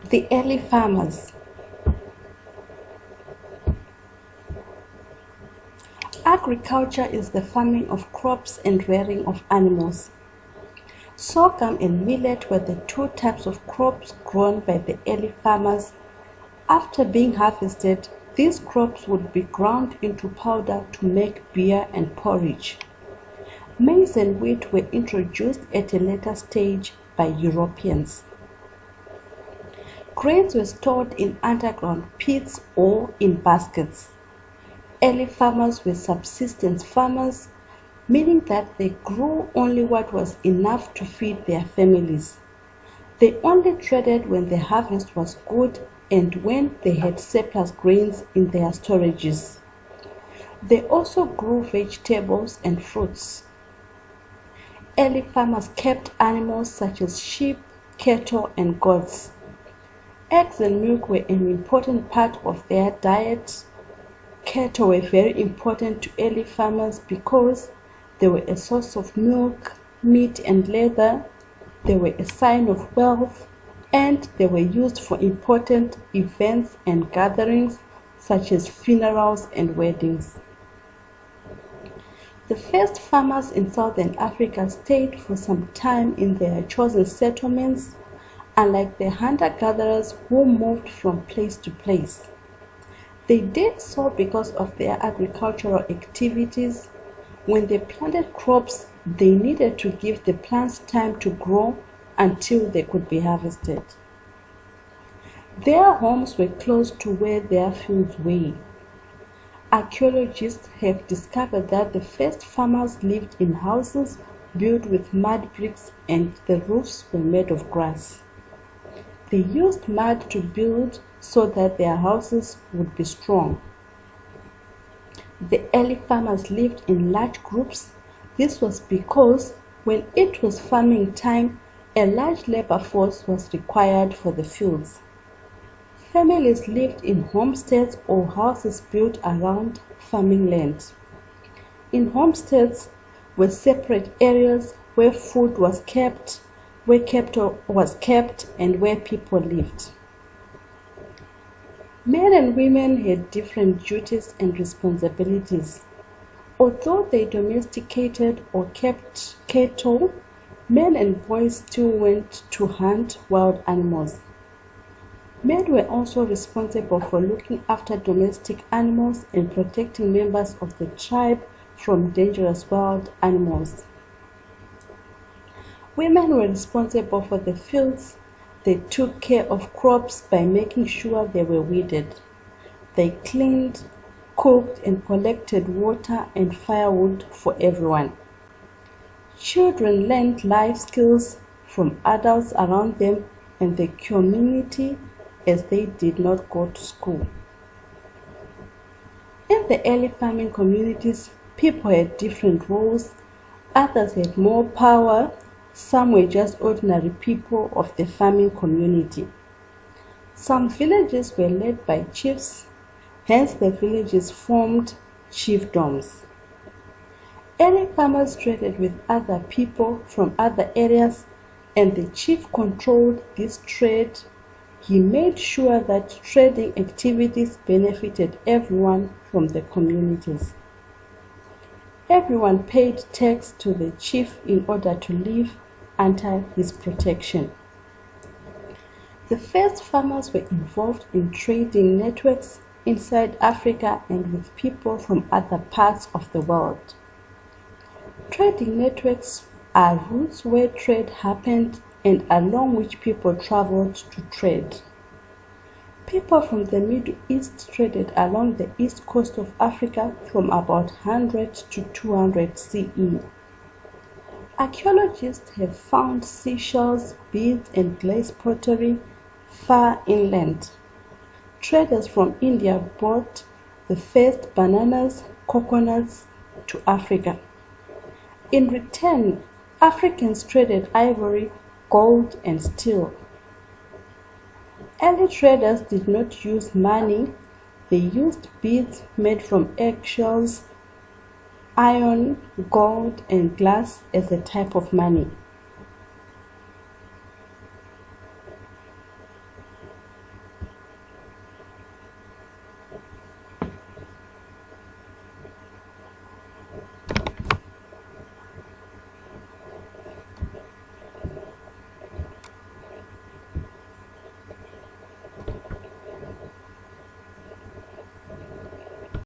The early farmers. Agriculture is the farming of crops and rearing of animals. Sorghum and millet were the two types of crops grown by the early farmers. After being harvested, these crops would be ground into powder to make beer and porridge. Maize and wheat were introduced at a later stage by Europeans. Grains were stored in underground pits or in baskets. Early farmers were subsistence farmers, meaning that they grew only what was enough to feed their families. They only traded when the harvest was good and when they had surplus grains in their storages. They also grew vegetables and fruits. Early farmers kept animals such as sheep, cattle, and goats. Eggs and milk were an important part of their diet. Cattle were very important to early farmers because they were a source of milk, meat, and leather. They were a sign of wealth, and they were used for important events and gatherings such as funerals and weddings. The first farmers in Southern Africa stayed for some time in their chosen settlements, unlike the hunter-gatherers who moved from place to place. They did so because of their agricultural activities. When they planted crops, they needed to give the plants time to grow until they could be harvested. Their homes were close to where their fields were. Archaeologists have discovered that the first farmers lived in houses built with mud bricks and the roofs were made of grass. They used mud to build so that their houses would be strong. The early farmers lived in large groups. This was because when it was farming time, a large labor force was required for the fields. Families lived in homesteads or houses built around farming land. In homesteads were separate areas where food was kept, where cattle was kept, and where people lived. Men and women had different duties and responsibilities. Although they domesticated or kept cattle, men and boys still went to hunt wild animals. Men were also responsible for looking after domestic animals and protecting members of the tribe from dangerous wild animals. Women were responsible for the fields. They took care of crops by making sure they were weeded. They cleaned, cooked, and collected water and firewood for everyone. Children learned life skills from adults around them and the community as they did not go to school. In the early farming communities, people had different roles. Others had more power. Some were just ordinary people of the farming community. Some villages were led by chiefs, hence the villages formed chiefdoms. Early farmers traded with other people from other areas, and the chief controlled this trade. He made sure that trading activities benefited everyone from the communities. Everyone paid tax to the chief in order to live under his protection. The first farmers were involved in trading networks inside Africa and with people from other parts of the world. Trading networks are routes where trade happened and along which people traveled to trade. People from the Middle East traded along the east coast of Africa from about 100 to 200 CE. Archaeologists have found seashells, beads, and glazed pottery far inland. Traders from India brought the first bananas, coconuts to Africa. In return, Africans traded ivory, gold, and steel. Early traders did not use money. They used beads made from eggshells, iron, gold, and glass as a type of money.